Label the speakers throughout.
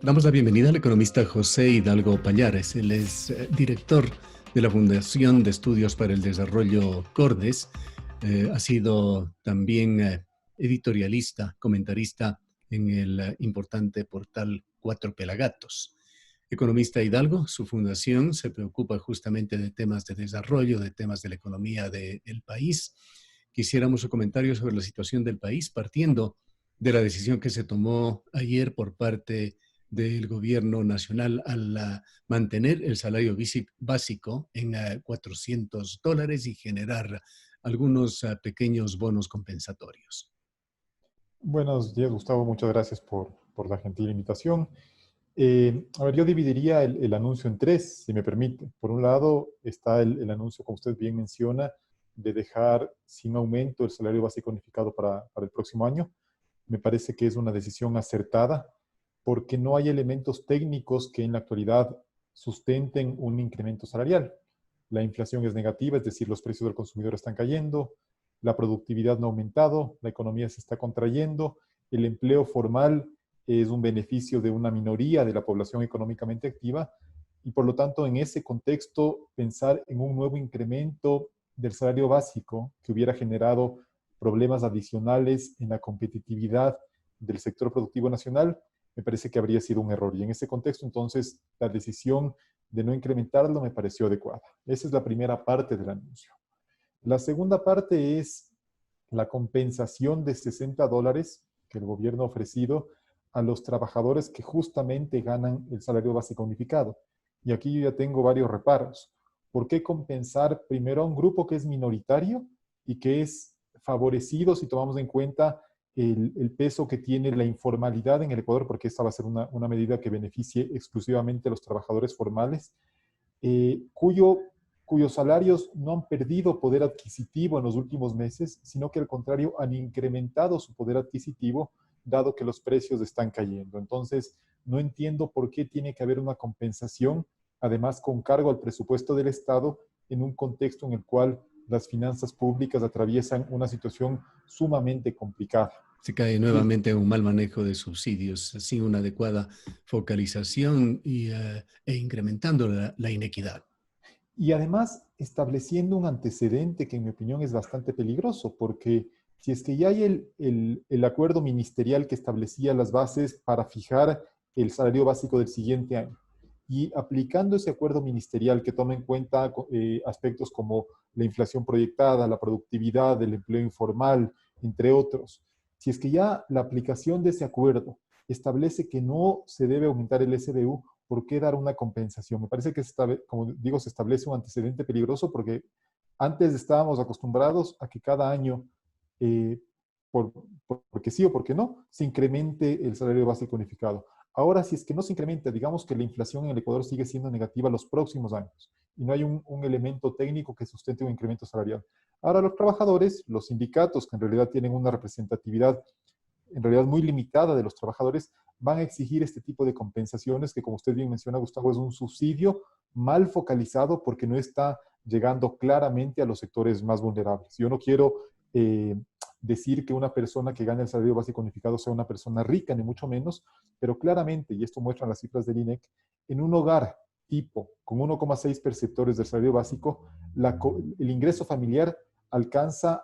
Speaker 1: Damos la bienvenida al economista José Hidalgo Pallares. Él es director de la Fundación de Estudios para el Desarrollo Cordes. Ha sido también editorialista, comentarista en el importante portal Cuatro Pelagatos. Economista Hidalgo, su fundación se preocupa justamente de temas de desarrollo, de temas de la economía del país. Quisiéramos su comentario sobre la situación del país, partiendo de la decisión que se tomó ayer por parte del gobierno nacional al mantener el salario básico en $400 y generar algunos pequeños bonos compensatorios.
Speaker 2: Buenos días, Gustavo. Muchas gracias por la gentil invitación. Yo dividiría el anuncio en tres, si me permite. Por un lado está el anuncio, como usted bien menciona, de dejar sin aumento el salario básico unificado para el próximo año. Me parece que es una decisión acertada porque no hay elementos técnicos que en la actualidad sustenten un incremento salarial. La inflación es negativa, es decir, los precios del consumidor están cayendo, la productividad no ha aumentado, la economía se está contrayendo, el empleo formal es un beneficio de una minoría de la población económicamente activa y por lo tanto en ese contexto pensar en un nuevo incremento del salario básico que hubiera generado problemas adicionales en la competitividad del sector productivo nacional, me parece que habría sido un error. Y en ese contexto, entonces, la decisión de no incrementarlo me pareció adecuada. Esa es la primera parte del anuncio. La segunda parte es la compensación de $60 que el gobierno ha ofrecido a los trabajadores que justamente ganan el salario básico unificado. Y aquí yo ya tengo varios reparos. ¿Por qué compensar primero a un grupo que es minoritario y que es favorecido si tomamos en cuenta el peso que tiene la informalidad en el Ecuador? Porque esta va a ser una medida que beneficie exclusivamente a los trabajadores formales, cuyos salarios no han perdido poder adquisitivo en los últimos meses, sino que al contrario han incrementado su poder adquisitivo, dado que los precios están cayendo. Entonces, no entiendo por qué tiene que haber una compensación, además con cargo al presupuesto del Estado, en un contexto en el cual las finanzas públicas atraviesan una situación sumamente complicada.
Speaker 1: Se cae
Speaker 2: Y,
Speaker 1: nuevamente en un mal manejo de subsidios, sin una adecuada focalización e incrementando la inequidad.
Speaker 2: Y además estableciendo un antecedente que en mi opinión es bastante peligroso, porque si es que ya hay el acuerdo ministerial que establecía las bases para fijar el salario básico del siguiente año, y aplicando ese acuerdo ministerial que toma en cuenta aspectos como la inflación proyectada, la productividad, el empleo informal, entre otros, si es que ya la aplicación de ese acuerdo establece que no se debe aumentar el SBU, ¿por qué dar una compensación? Me parece que, como digo, se establece un antecedente peligroso porque antes estábamos acostumbrados a que cada año, eh, por, porque sí o porque no, se incremente el salario básico unificado. Ahora, si es que no se incrementa, digamos que la inflación en el Ecuador sigue siendo negativa los próximos años y no hay un elemento técnico que sustente un incremento salarial. Ahora los trabajadores, los sindicatos, que en realidad tienen una representatividad en realidad muy limitada de los trabajadores, van a exigir este tipo de compensaciones que, como usted bien menciona, Gustavo, es un subsidio mal focalizado porque no está llegando claramente a los sectores más vulnerables. Yo no quiero decir que una persona que gane el salario básico unificado sea una persona rica, ni mucho menos, pero claramente, y esto muestran las cifras del INEC, en un hogar tipo con 1,6 perceptores del salario básico, el ingreso familiar alcanza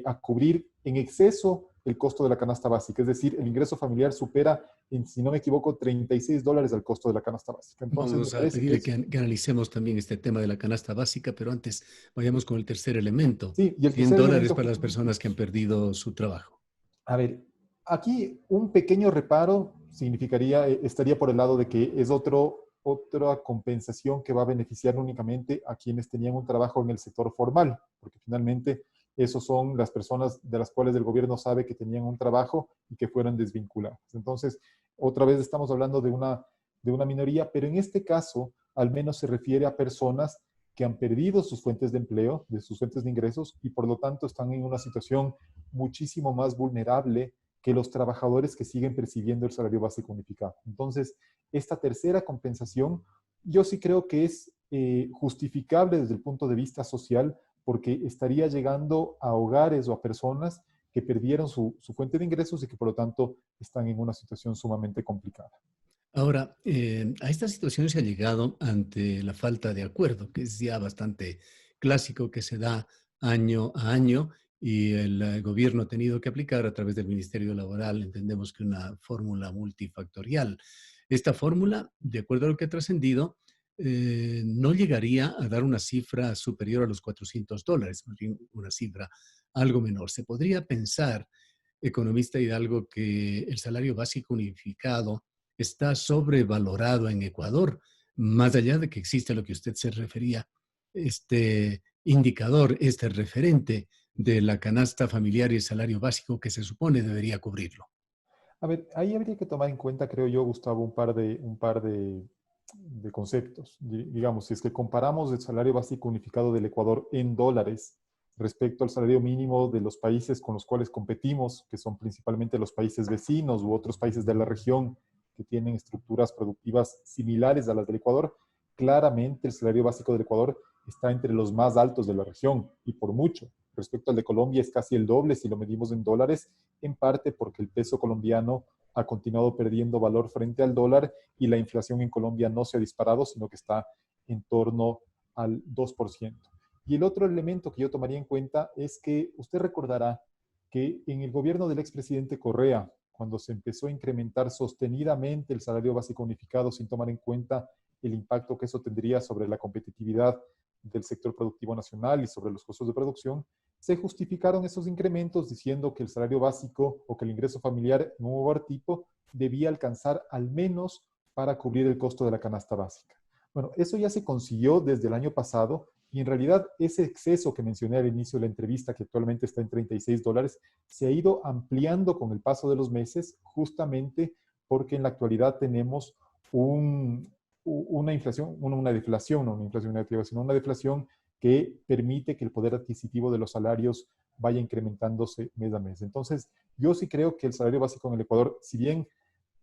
Speaker 2: a cubrir en exceso el costo de la canasta básica. Es decir, el ingreso familiar supera, si no me equivoco, $36 al costo de la canasta básica. Entonces, me
Speaker 1: Vamos a
Speaker 2: parece que
Speaker 1: pedirle
Speaker 2: es...
Speaker 1: que analicemos también este tema de la canasta básica, pero antes vayamos con el tercer elemento,
Speaker 2: Sí, y el
Speaker 1: cien
Speaker 2: tercer
Speaker 1: dólares
Speaker 2: elemento
Speaker 1: para las
Speaker 2: justamente
Speaker 1: personas
Speaker 2: es...
Speaker 1: que han perdido su trabajo.
Speaker 2: A ver, aquí un pequeño reparo significaría, estaría por el lado de que es otra compensación que va a beneficiar únicamente a quienes tenían un trabajo en el sector formal, porque finalmente esos son las personas de las cuales el gobierno sabe que tenían un trabajo y que fueron desvinculadas. Entonces, otra vez estamos hablando de una minoría, pero en este caso al menos se refiere a personas que han perdido sus fuentes de empleo, de sus fuentes de ingresos, y por lo tanto están en una situación muchísimo más vulnerable que los trabajadores que siguen percibiendo el salario básico unificado. Entonces, esta tercera compensación, yo sí creo que es justificable desde el punto de vista social, porque estaría llegando a hogares o a personas que perdieron su fuente de ingresos y que por lo tanto están en una situación sumamente complicada.
Speaker 1: Ahora, a esta situación se ha llegado ante la falta de acuerdo, que es ya bastante clásico, que se da año a año y el gobierno ha tenido que aplicar a través del Ministerio Laboral, entendemos que una fórmula multifactorial. Esta fórmula, de acuerdo a lo que ha trascendido, no llegaría a dar una cifra superior a los $400, más bien una cifra algo menor. Se podría pensar, economista Hidalgo, que el salario básico unificado está sobrevalorado en Ecuador, más allá de que existe lo que usted se refería, este indicador, este referente de la canasta familiar y el salario básico que se supone debería cubrirlo.
Speaker 2: A ver, ahí habría que tomar en cuenta, creo yo, Gustavo, un par de conceptos. Digamos, si es que comparamos el salario básico unificado del Ecuador en dólares respecto al salario mínimo de los países con los cuales competimos, que son principalmente los países vecinos u otros países de la región que tienen estructuras productivas similares a las del Ecuador, claramente el salario básico del Ecuador está entre los más altos de la región y por mucho. Respecto al de Colombia es casi el doble si lo medimos en dólares, en parte porque el peso colombiano ha continuado perdiendo valor frente al dólar y la inflación en Colombia no se ha disparado, sino que está en torno al 2%. Y el otro elemento que yo tomaría en cuenta es que usted recordará que en el gobierno del expresidente Correa, cuando se empezó a incrementar sostenidamente el salario básico unificado sin tomar en cuenta el impacto que eso tendría sobre la competitividad del sector productivo nacional y sobre los costos de producción, se justificaron esos incrementos diciendo que el salario básico o que el ingreso familiar en un hogar tipo debía alcanzar al menos para cubrir el costo de la canasta básica. Bueno, eso ya se consiguió desde el año pasado y en realidad ese exceso que mencioné al inicio de la entrevista, que actualmente está en $36, se ha ido ampliando con el paso de los meses justamente porque en la actualidad tenemos una inflación, una deflación, no una inflación negativa, sino una deflación que permite que el poder adquisitivo de los salarios vaya incrementándose mes a mes. Entonces, yo sí creo que el salario básico en el Ecuador, si bien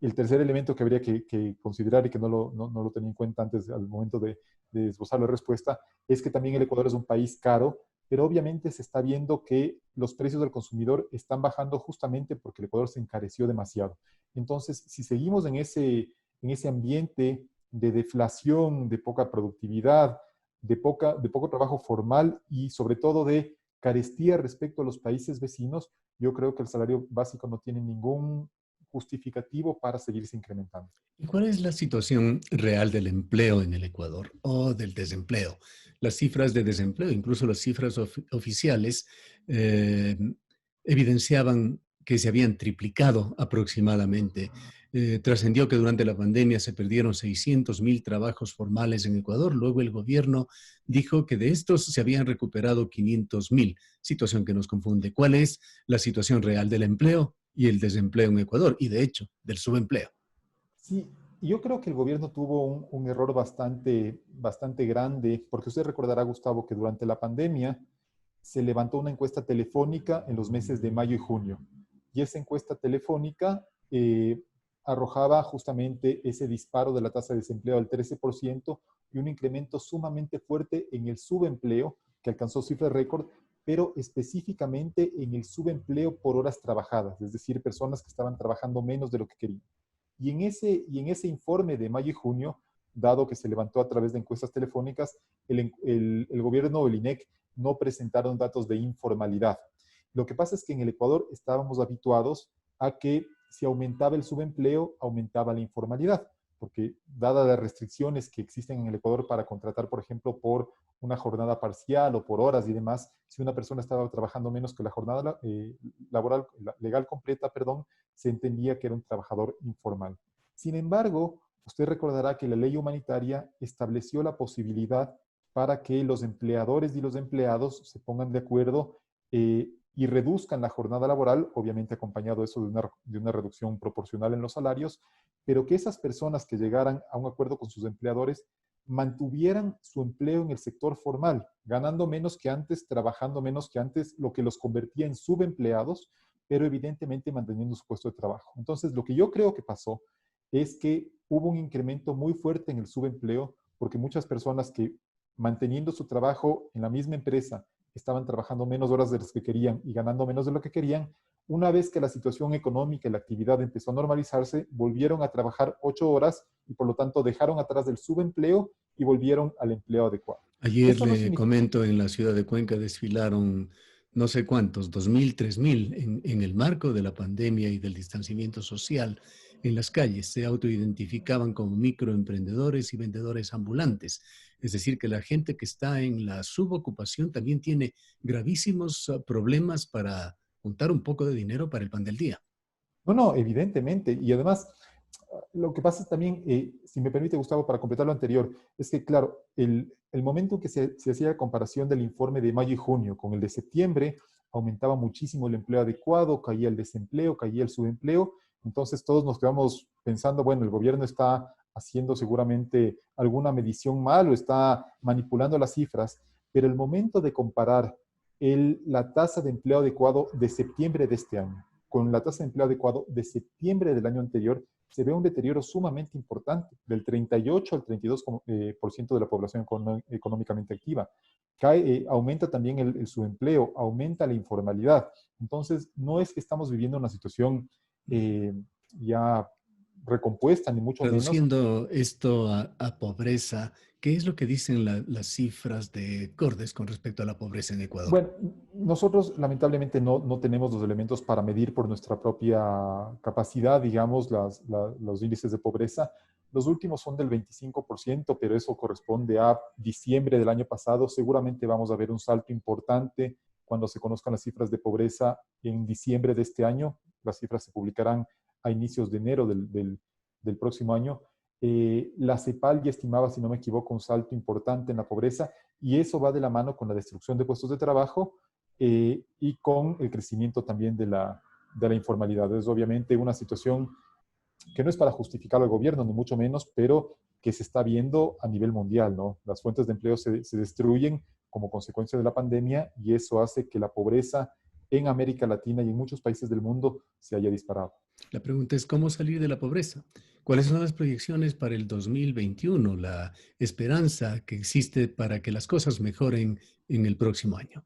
Speaker 2: el tercer elemento que habría que considerar y que no lo tenía en cuenta antes al momento de esbozar la respuesta, es que también el Ecuador es un país caro, pero obviamente se está viendo que los precios del consumidor están bajando justamente porque el Ecuador se encareció demasiado. Entonces, si seguimos en ese ambiente de deflación, de poca productividad, de poco trabajo formal y sobre todo de carestía respecto a los países vecinos, yo creo que el salario básico no tiene ningún justificativo para seguirse incrementando.
Speaker 1: ¿Y cuál es la situación real del empleo en el Ecuador o del desempleo? Las cifras de desempleo, incluso las cifras oficiales, eh, evidenciaban que se habían triplicado aproximadamente. Trascendió que durante la pandemia se perdieron 600,000 trabajos formales en Ecuador. Luego el gobierno dijo que de estos se habían recuperado 500,000, situación que nos confunde. ¿Cuál es la situación real del empleo y el desempleo en Ecuador? Y de hecho, del subempleo.
Speaker 2: Sí, yo creo que el gobierno tuvo un error bastante grande, porque usted recordará, Gustavo, que durante la pandemia se levantó una encuesta telefónica en los meses de mayo y junio. Y esa encuesta telefónica arrojaba justamente ese disparo de la tasa de desempleo al 13% y un incremento sumamente fuerte en el subempleo, que alcanzó cifras récord, pero específicamente en el subempleo por horas trabajadas, es decir, personas que estaban trabajando menos de lo que querían. Y en ese informe de mayo y junio, dado que se levantó a través de encuestas telefónicas, el gobierno o el INEC no presentaron datos de informalidad. Lo que pasa es que en el Ecuador estábamos habituados a que si aumentaba el subempleo, aumentaba la informalidad, porque dadas las restricciones que existen en el Ecuador para contratar, por ejemplo, por una jornada parcial o por horas y demás, si una persona estaba trabajando menos que la jornada laboral, legal completa, perdón, se entendía que era un trabajador informal. Sin embargo, usted recordará que la ley humanitaria estableció la posibilidad para que los empleadores y los empleados se pongan de acuerdo y reduzcan la jornada laboral, obviamente acompañado eso de una reducción proporcional en los salarios, pero que esas personas que llegaran a un acuerdo con sus empleadores mantuvieran su empleo en el sector formal, ganando menos que antes, trabajando menos que antes, lo que los convertía en subempleados, pero evidentemente manteniendo su puesto de trabajo. Entonces, lo que yo creo que pasó es que hubo un incremento muy fuerte en el subempleo, porque muchas personas que manteniendo su trabajo en la misma empresa estaban trabajando menos horas de las que querían y ganando menos de lo que querían, una vez que la situación económica y la actividad empezó a normalizarse, volvieron a trabajar 8 horas y por lo tanto dejaron atrás el subempleo y volvieron al empleo adecuado.
Speaker 1: Ayer
Speaker 2: Esto no
Speaker 1: le
Speaker 2: significa...
Speaker 1: comento, en la ciudad de Cuenca desfilaron no sé cuántos, 2.000, 3.000, en el marco de la pandemia y del distanciamiento social en las calles. Se autoidentificaban como microemprendedores y vendedores ambulantes. Es decir, que la gente que está en la subocupación también tiene gravísimos problemas para juntar un poco de dinero para el pan del día.
Speaker 2: No, no, evidentemente. Y además, lo que pasa es también, si me permite, Gustavo, para completar lo anterior, es que, claro, el momento en que se hacía la comparación del informe de mayo y junio con el de septiembre, aumentaba muchísimo el empleo adecuado, caía el desempleo, caía el subempleo. Entonces todos nos quedamos pensando, bueno, el gobierno está haciendo seguramente alguna medición mal o está manipulando las cifras, pero el momento de comparar la tasa de empleo adecuado de septiembre de este año con la tasa de empleo adecuado de septiembre del año anterior, se ve un deterioro sumamente importante, del 38 al 32% de la población económicamente activa. Aumenta también el subempleo, aumenta la informalidad. Entonces, no es que estamos viviendo una situación eh, ya recompuesta, ni mucho menos.
Speaker 1: Traduciendo esto a pobreza, ¿qué es lo que dicen las cifras de Cordes con respecto a la pobreza en Ecuador?
Speaker 2: Bueno, nosotros lamentablemente no tenemos los elementos para medir por nuestra propia capacidad, digamos, los índices de pobreza. Los últimos son del 25%, pero eso corresponde a diciembre del año pasado. Seguramente vamos a ver un salto importante cuando se conozcan las cifras de pobreza en diciembre de este año. Las cifras se publicarán a inicios de enero del próximo año. La CEPAL ya estimaba, si no me equivoco, un salto importante en la pobreza y eso va de la mano con la destrucción de puestos de trabajo y con el crecimiento también de la informalidad. Es obviamente una situación que no es para justificar al gobierno, ni mucho menos, pero que se está viendo a nivel mundial, ¿no? Las fuentes de empleo se destruyen como consecuencia de la pandemia y eso hace que la pobreza en América Latina y en muchos países del mundo se haya disparado.
Speaker 1: La pregunta es cómo salir de la pobreza. ¿Cuáles son las proyecciones para el 2021, la esperanza que existe para que las cosas mejoren en el próximo año?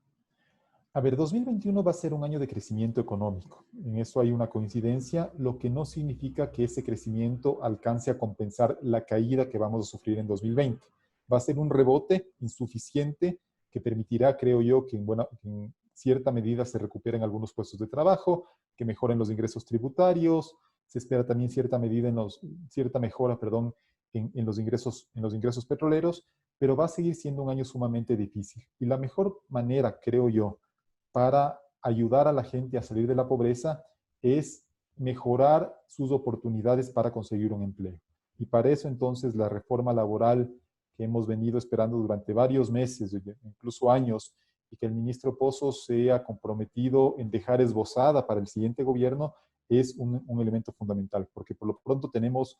Speaker 2: A ver, 2021 va a ser un año de crecimiento económico. En eso hay una coincidencia, lo que no significa que ese crecimiento alcance a compensar la caída que vamos a sufrir en 2020. Va a ser un rebote insuficiente que permitirá, creo yo, que en cierta medida se recuperen algunos puestos de trabajo, que mejoren los ingresos tributarios, se espera también cierta mejora, perdón, en los ingresos petroleros, pero va a seguir siendo un año sumamente difícil. Y la mejor manera, creo yo, para ayudar a la gente a salir de la pobreza es mejorar sus oportunidades para conseguir un empleo. Y para eso entonces la reforma laboral que hemos venido esperando durante varios meses, incluso años, y que el ministro Pozos se ha comprometido en dejar esbozada para el siguiente gobierno, es un elemento fundamental, porque por lo pronto tenemos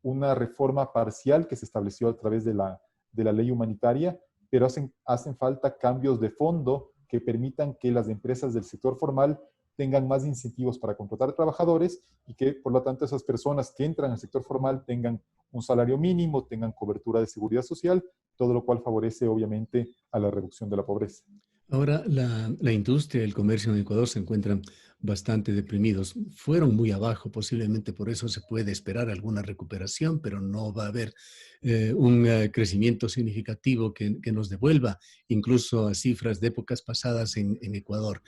Speaker 2: una reforma parcial que se estableció a través de la ley humanitaria, pero hacen falta cambios de fondo que permitan que las empresas del sector formal tengan más incentivos para contratar trabajadores y que, por lo tanto, esas personas que entran al sector formal tengan un salario mínimo, tengan cobertura de seguridad social, todo lo cual favorece, obviamente, a la reducción de la pobreza.
Speaker 1: Ahora, la industria y el comercio en Ecuador se encuentran bastante deprimidos. Fueron muy abajo, posiblemente por eso se puede esperar alguna recuperación, pero no va a haber un crecimiento significativo que nos devuelva incluso a cifras de épocas pasadas en Ecuador.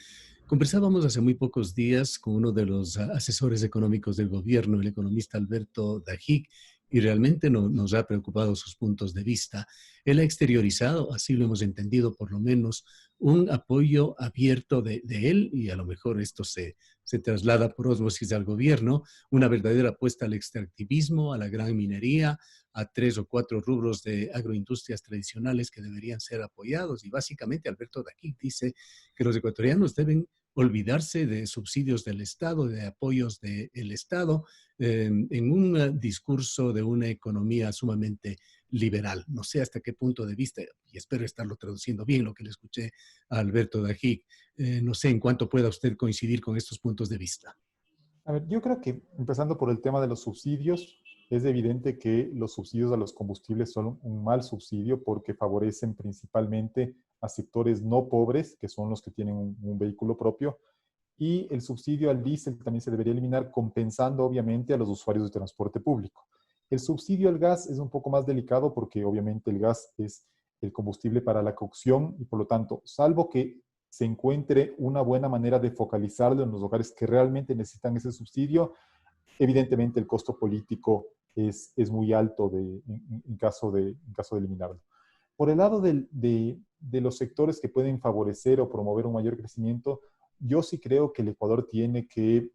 Speaker 1: Conversábamos hace muy pocos días con uno de los asesores económicos del gobierno, el economista Alberto Dajic, y realmente nos ha preocupado sus puntos de vista. Él ha exteriorizado, así lo hemos entendido por lo menos, un apoyo abierto de él, y a lo mejor esto se traslada por ósmosis al gobierno, una verdadera apuesta al extractivismo, a la gran minería, a 3 o 4 rubros de agroindustrias tradicionales que deberían ser apoyados. Y básicamente Alberto Daquic dice que los ecuatorianos deben olvidarse de subsidios del Estado, de apoyos del Estado, en un discurso de una economía sumamente liberal. No sé hasta qué punto de vista, y espero estarlo traduciendo bien lo que le escuché a Alberto Dajic, no sé en cuánto pueda usted coincidir con estos puntos de vista.
Speaker 2: A ver, yo creo que empezando por el tema de los subsidios, es evidente que los subsidios a los combustibles son un mal subsidio porque favorecen principalmente a sectores no pobres, que son los que tienen un vehículo propio, y el subsidio al diésel también se debería eliminar, compensando obviamente a los usuarios de transporte público. El subsidio al gas es un poco más delicado porque obviamente el gas es el combustible para la cocción y por lo tanto, salvo que se encuentre una buena manera de focalizarlo en los hogares que realmente necesitan ese subsidio, evidentemente el costo político es muy alto en caso de eliminarlo. Por el lado de los sectores que pueden favorecer o promover un mayor crecimiento, yo sí creo que el Ecuador tiene que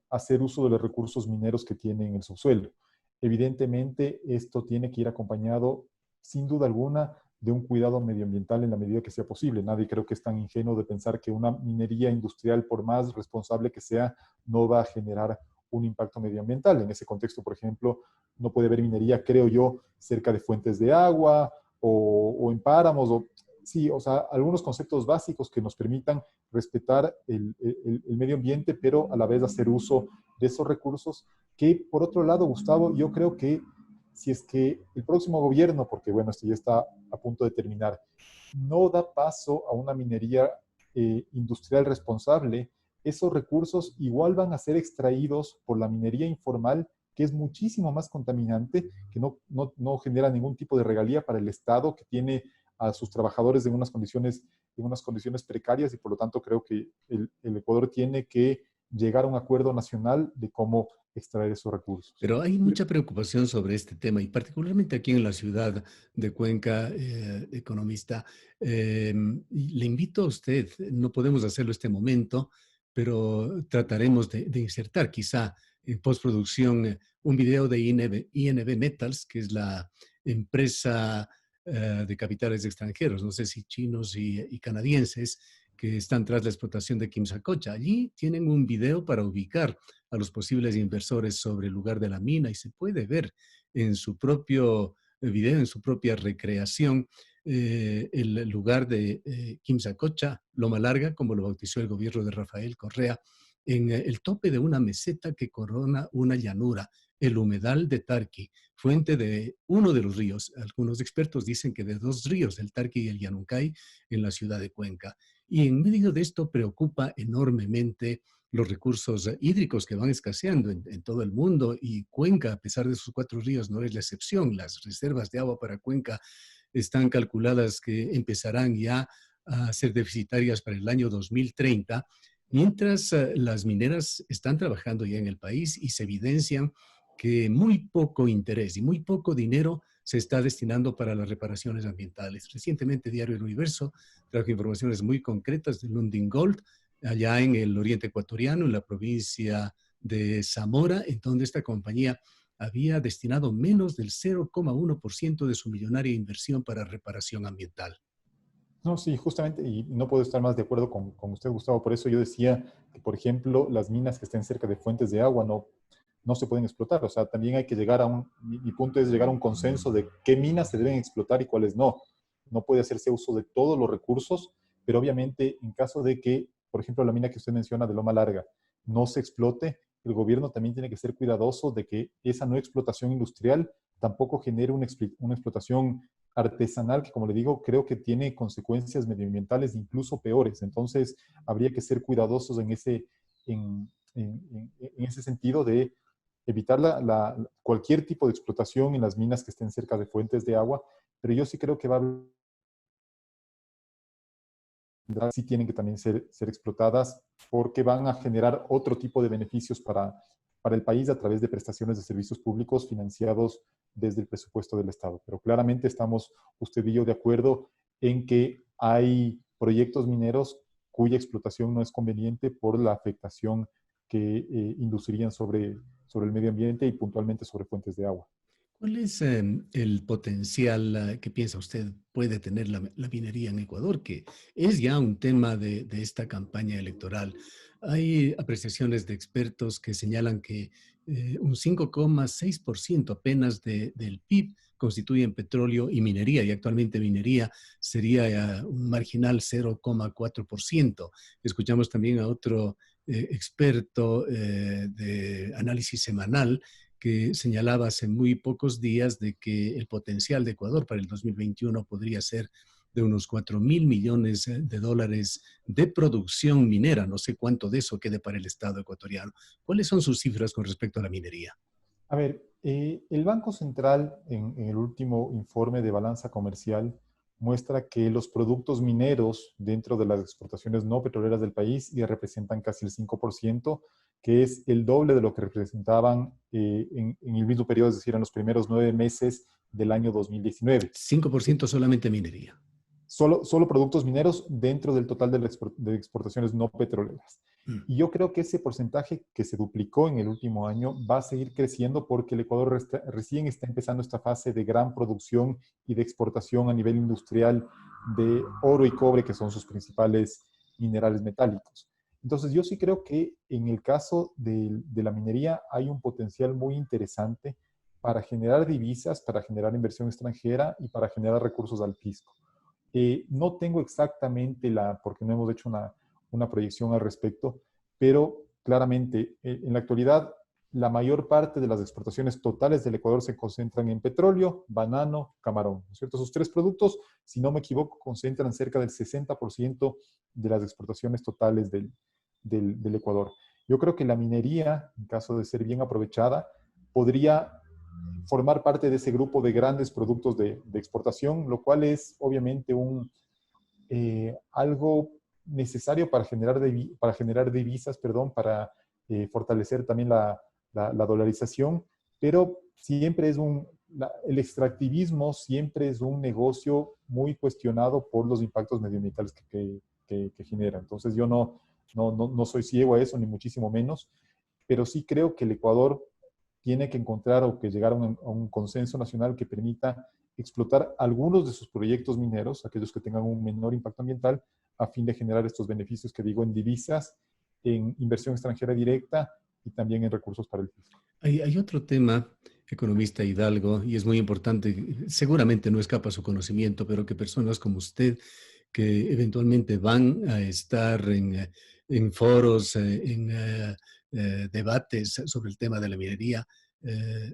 Speaker 2: hacer uso de los recursos mineros que tiene en el subsuelo. Evidentemente, esto tiene que ir acompañado, sin duda alguna, de un cuidado medioambiental en la medida que sea posible. Nadie creo que es tan ingenuo de pensar que una minería industrial, por más responsable que sea, no va a generar un impacto medioambiental. En ese contexto, por ejemplo, no puede haber minería, creo yo, cerca de fuentes de agua o en páramos, o sí, o sea, algunos conceptos básicos que nos permitan respetar el medio ambiente, pero a la vez hacer uso de esos recursos que, por otro lado, Gustavo, yo creo que si es que el próximo gobierno, porque bueno, esto ya está a punto de terminar, no da paso a una minería industrial responsable, esos recursos igual van a ser extraídos por la minería informal, que es muchísimo más contaminante, que no genera ningún tipo de regalía para el Estado, que tiene a sus trabajadores en unas condiciones precarias y por lo tanto creo que el Ecuador tiene que llegar a un acuerdo nacional de cómo extraer esos recursos.
Speaker 1: Pero hay mucha preocupación sobre este tema y particularmente aquí en la ciudad de Cuenca, economista. Y le invito a usted, no podemos hacerlo este momento, pero trataremos de insertar quizá en postproducción un video de INB Metals, que es la empresa de capitales extranjeros, no sé si chinos y canadienses, que están tras la explotación de Quimsacocha. Allí tienen un video para ubicar a los posibles inversores sobre el lugar de la mina y se puede ver en su propio video, en su propia recreación, el lugar de Quimsacocha, Loma Larga, como lo bautizó el gobierno de Rafael Correa, en el tope de una meseta que corona una llanura, el humedal de Tarqui, fuente de uno de los ríos. Algunos expertos dicen que de dos ríos, el Tarqui y el Yanuncay, en la ciudad de Cuenca. Y en medio de esto preocupa enormemente los recursos hídricos que van escaseando en todo el mundo y Cuenca, a pesar de sus cuatro ríos, no es la excepción. Las reservas de agua para Cuenca están calculadas que empezarán ya a ser deficitarias para el año 2030, mientras las mineras están trabajando ya en el país y se evidencian que muy poco interés y muy poco dinero se está destinando para las reparaciones ambientales. Recientemente Diario El Universo trajo informaciones muy concretas de Lundin Gold, allá en el oriente ecuatoriano, en la provincia de Zamora, en donde esta compañía había destinado menos del 0,1% de su millonaria inversión para reparación ambiental.
Speaker 2: No, sí, justamente, y no puedo estar más de acuerdo con usted, Gustavo. Por eso yo decía que, por ejemplo, las minas que estén cerca de fuentes de agua no se pueden explotar. O sea, también hay que llegar a mi punto es llegar a un consenso de qué minas se deben explotar y cuáles no. No puede hacerse uso de todos los recursos, pero obviamente en caso de que, por ejemplo, la mina que usted menciona de Loma Larga no se explote, el gobierno también tiene que ser cuidadoso de que esa no explotación industrial tampoco genere una explotación artesanal que, como le digo, creo que tiene consecuencias medioambientales incluso peores. Entonces, habría que ser cuidadosos en ese sentido de evitar cualquier tipo de explotación en las minas que estén cerca de fuentes de agua, pero yo sí creo que sí tienen que también ser explotadas porque van a generar otro tipo de beneficios para el país a través de prestaciones de servicios públicos financiados desde el presupuesto del Estado. Pero claramente estamos usted y yo de acuerdo en que hay proyectos mineros cuya explotación no es conveniente por la afectación que inducirían sobre el medio ambiente y puntualmente sobre fuentes de agua.
Speaker 1: ¿Cuál es el potencial que piensa usted puede tener la minería en Ecuador, que es ya un tema de esta campaña electoral? Hay apreciaciones de expertos que señalan que un 5,6% apenas del PIB constituyen petróleo y minería, y actualmente minería sería un marginal 0,4%. Escuchamos también a otro experto de análisis semanal que señalaba hace muy pocos días de que el potencial de Ecuador para el 2021 podría ser de unos 4.000 millones de dólares de producción minera. No sé cuánto de eso quede para el Estado ecuatoriano. ¿Cuáles son sus cifras con respecto a la minería?
Speaker 2: A ver, el Banco Central en el último informe de balanza comercial muestra que los productos mineros dentro de las exportaciones no petroleras del país ya representan casi el 5%, que es el doble de lo que representaban en el mismo periodo, es decir, en los primeros 9 meses del año 2019.
Speaker 1: 5% solamente minería.
Speaker 2: Solo productos mineros dentro del total de exportaciones no petroleras.
Speaker 1: Mm.
Speaker 2: Y yo creo que ese porcentaje que se duplicó en el último año va a seguir creciendo porque el Ecuador recién está empezando esta fase de gran producción y de exportación a nivel industrial de oro y cobre, que son sus principales minerales metálicos. Entonces yo sí creo que en el caso de la minería hay un potencial muy interesante para generar divisas, para generar inversión extranjera y para generar recursos al fisco. No tengo exactamente porque no hemos hecho una proyección al respecto, pero claramente en la actualidad la mayor parte de las exportaciones totales del Ecuador se concentran en petróleo, banano, camarón, ¿no es cierto? Esos tres productos, si no me equivoco, concentran cerca del 60% de las exportaciones totales del Ecuador. Yo creo que la minería, en caso de ser bien aprovechada, podría formar parte de ese grupo de grandes productos de exportación, lo cual es obviamente algo necesario para generar divisas, perdón, para fortalecer también la dolarización, pero siempre el extractivismo siempre es un negocio muy cuestionado por los impactos medioambientales que genera. Entonces yo no soy ciego a eso, ni muchísimo menos, pero sí creo que el Ecuador tiene que encontrar o que llegar a un consenso nacional que permita explotar algunos de sus proyectos mineros, aquellos que tengan un menor impacto ambiental, a fin de generar estos beneficios que digo en divisas, en inversión extranjera directa y también en recursos para el fisco.
Speaker 1: Hay otro tema, economista Hidalgo, y es muy importante, seguramente no escapa a su conocimiento, pero que personas como usted, que eventualmente van a estar en foros, en debates sobre el tema de la minería,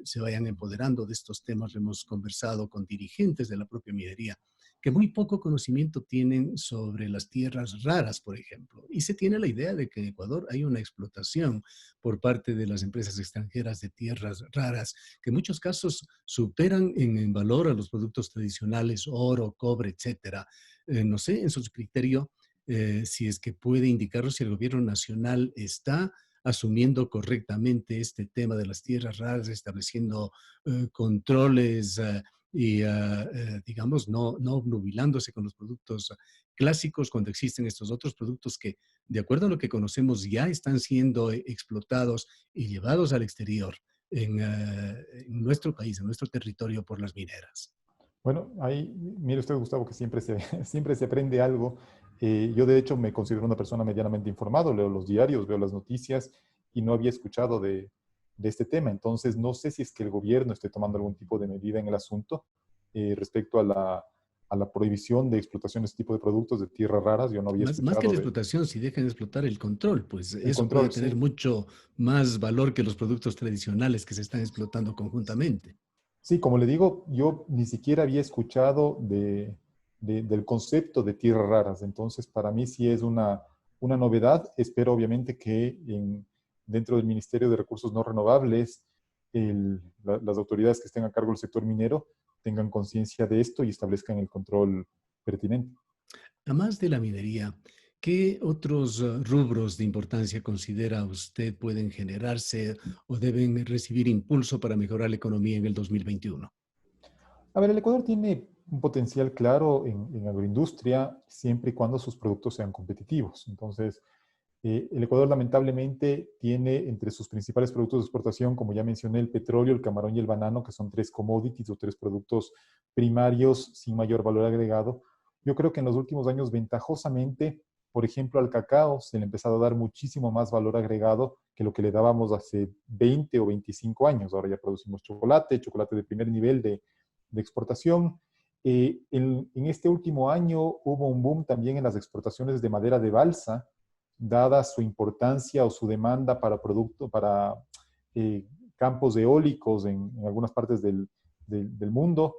Speaker 1: se vayan empoderando de estos temas. Hemos conversado con dirigentes de la propia minería que muy poco conocimiento tienen sobre las tierras raras, por ejemplo. Y se tiene la idea de que en Ecuador hay una explotación por parte de las empresas extranjeras de tierras raras, que en muchos casos superan en valor a los productos tradicionales, oro, cobre, etcétera. No sé, en su criterio, si es que puede indicarnos si el gobierno nacional está asumiendo correctamente este tema de las tierras raras, estableciendo controles y, digamos, no obnubilándose con los productos clásicos cuando existen estos otros productos que, de acuerdo a lo que conocemos, ya están siendo explotados y llevados al exterior en nuestro país, en nuestro territorio por las mineras.
Speaker 2: Bueno, ahí, mire usted, Gustavo, que siempre se aprende algo. Yo, de hecho, me considero una persona medianamente informado, leo los diarios, veo las noticias y no había escuchado de este tema. Entonces, no sé si es que el gobierno esté tomando algún tipo de medida en el asunto respecto a la prohibición de explotación de este tipo de productos de tierras raras. Yo no había
Speaker 1: Más que
Speaker 2: escuchado
Speaker 1: la
Speaker 2: del
Speaker 1: explotación, si dejan de explotar el control, pues eso puede
Speaker 2: control,
Speaker 1: tener
Speaker 2: sí.
Speaker 1: mucho más valor que los productos tradicionales que se están explotando conjuntamente.
Speaker 2: Sí, como le digo, yo ni siquiera había escuchado del concepto de tierras raras, entonces para mí sí es una novedad. Espero obviamente que dentro del Ministerio de Recursos No Renovables, las autoridades que estén a cargo del sector minero tengan conciencia de esto y establezcan el control pertinente.
Speaker 1: Además de la minería, ¿qué otros rubros de importancia considera usted pueden generarse o deben recibir impulso para mejorar la economía en el 2021?
Speaker 2: A ver, el Ecuador tiene un potencial claro en agroindustria siempre y cuando sus productos sean competitivos. Entonces, el Ecuador lamentablemente tiene entre sus principales productos de exportación, como ya mencioné, el petróleo, el camarón y el banano, que son tres commodities o tres productos primarios sin mayor valor agregado. Yo creo que en los últimos años, ventajosamente, por ejemplo, al cacao se le ha empezado a dar muchísimo más valor agregado que lo que le dábamos hace 20 o 25 años. Ahora ya producimos chocolate de primer nivel de exportación. En este último año hubo un boom también en las exportaciones de madera de balsa, dada su importancia o su demanda para campos eólicos en algunas partes del mundo.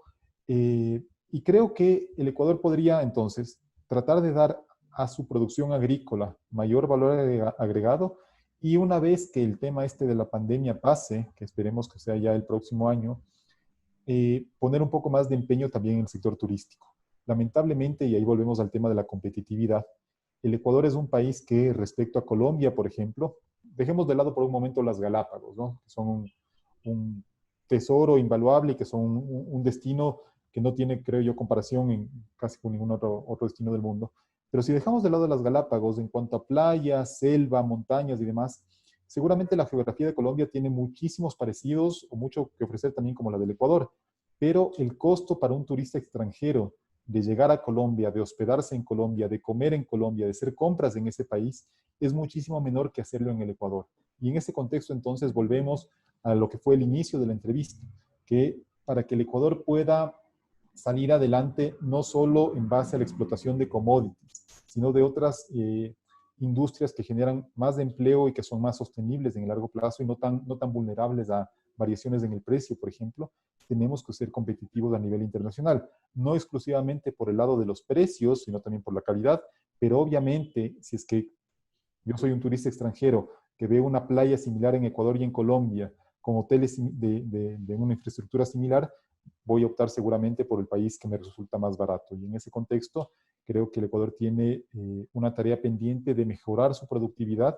Speaker 2: Y creo que el Ecuador podría entonces tratar de dar a su producción agrícola mayor valor agregado, y una vez que el tema este de la pandemia pase, que esperemos que sea ya el próximo año, poner un poco más de empeño también en el sector turístico. Lamentablemente, y ahí volvemos al tema de la competitividad, el Ecuador es un país que respecto a Colombia, por ejemplo, dejemos de lado por un momento las Galápagos, ¿no? Que son un tesoro invaluable y que son un destino que no tiene, creo yo, comparación en casi con ningún otro destino del mundo. Pero si dejamos de lado las Galápagos en cuanto a playas, selva, montañas y demás, seguramente la geografía de Colombia tiene muchísimos parecidos o mucho que ofrecer también como la del Ecuador, pero el costo para un turista extranjero de llegar a Colombia, de hospedarse en Colombia, de comer en Colombia, de hacer compras en ese país, es muchísimo menor que hacerlo en el Ecuador. Y en ese contexto entonces volvemos a lo que fue el inicio de la entrevista, que para que el Ecuador pueda salir adelante no solo en base a la explotación de commodities, sino de otras industrias que generan más de empleo y que son más sostenibles en el largo plazo y no tan vulnerables a variaciones en el precio, por ejemplo, tenemos que ser competitivos a nivel internacional. No exclusivamente por el lado de los precios, sino también por la calidad, pero obviamente, si es que yo soy un turista extranjero que ve una playa similar en Ecuador y en Colombia, con hoteles de una infraestructura similar, voy a optar seguramente por el país que me resulta más barato. Y en ese contexto, creo que el Ecuador tiene una tarea pendiente de mejorar su productividad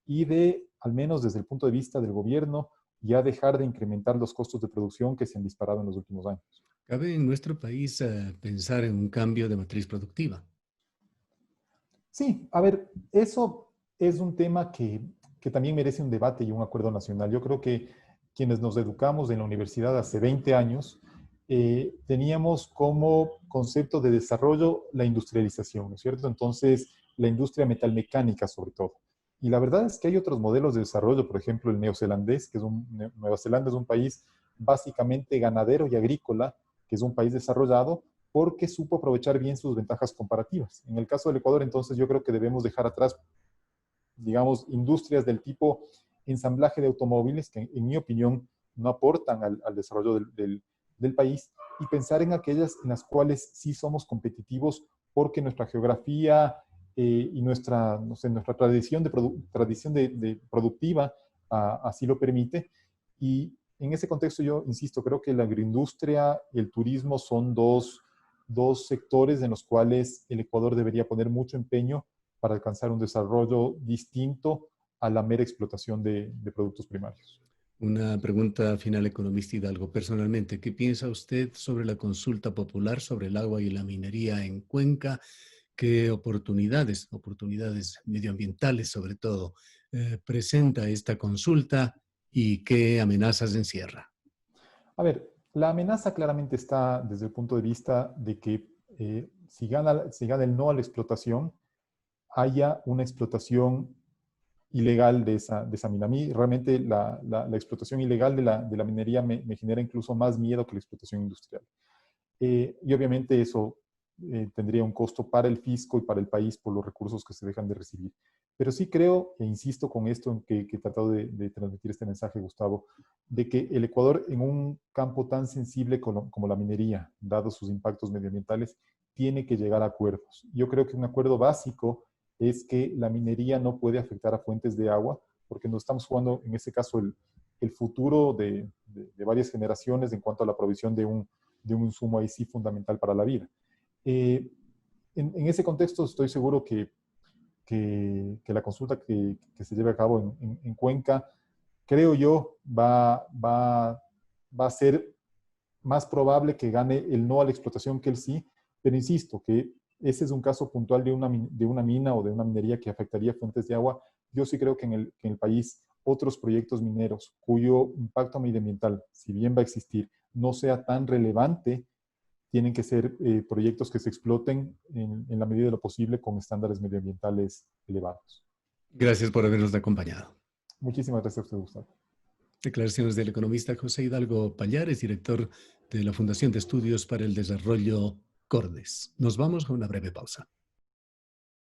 Speaker 2: y de, al menos desde el punto de vista del gobierno, ya dejar de incrementar los costos de producción que se han disparado en los últimos años.
Speaker 1: ¿Cabe en nuestro país pensar en un cambio de matriz productiva?
Speaker 2: Sí, a ver, eso es un tema que también merece un debate y un acuerdo nacional. Yo creo que quienes nos educamos en la universidad hace 20 años, teníamos como concepto de desarrollo la industrialización, ¿no es cierto? Entonces, la industria metalmecánica sobre todo. Y la verdad es que hay otros modelos de desarrollo, por ejemplo, el neozelandés, Nueva Zelanda es un país básicamente ganadero y agrícola, que es un país desarrollado, porque supo aprovechar bien sus ventajas comparativas. En el caso del Ecuador, entonces, yo creo que debemos dejar atrás, digamos, industrias del tipo ensamblaje de automóviles, que en mi opinión no aportan al desarrollo del país, y pensar en aquellas en las cuales sí somos competitivos porque nuestra geografía y nuestra, no sé, nuestra tradición de productiva así lo permite. Y en ese contexto yo insisto, creo que la agroindustria y el turismo son dos sectores en los cuales el Ecuador debería poner mucho empeño para alcanzar un desarrollo distinto a la mera explotación de productos primarios.
Speaker 1: Una pregunta final, economista Hidalgo. Personalmente, ¿qué piensa usted sobre la consulta popular sobre el agua y la minería en Cuenca? ¿Qué oportunidades medioambientales sobre todo, presenta esta consulta y qué amenazas encierra?
Speaker 2: A ver, la amenaza claramente está desde el punto de vista de que si gana el no a la explotación, haya una explotación ilegal de esa mina. A mí realmente la explotación ilegal de la minería me genera incluso más miedo que la explotación industrial. Y obviamente eso tendría un costo para el fisco y para el país por los recursos que se dejan de recibir. Pero sí creo, e insisto con esto en que he tratado de transmitir este mensaje, Gustavo, de que el Ecuador en un campo tan sensible como la minería, dados sus impactos medioambientales, tiene que llegar a acuerdos. Yo creo que un acuerdo básico es que la minería no puede afectar a fuentes de agua, porque nos estamos jugando, en este caso, el futuro de varias generaciones en cuanto a la provisión de un insumo ahí sí fundamental para la vida. Eh, en ese contexto estoy seguro que la consulta que se lleve a cabo en Cuenca, creo yo, va a ser más probable que gane el no a la explotación que el sí, pero insisto que ese es un caso puntual de una mina o de una minería que afectaría fuentes de agua. Yo sí creo que en el país otros proyectos mineros cuyo impacto medioambiental, si bien va a existir, no sea tan relevante, tienen que ser proyectos que se exploten en la medida de lo posible con estándares medioambientales elevados.
Speaker 1: Gracias por habernos acompañado.
Speaker 2: Muchísimas gracias a usted, Gustavo.
Speaker 1: Declaraciones del economista José Hidalgo Pallares, director de la Fundación de Estudios para el Desarrollo Cordes. Nos vamos a una breve pausa.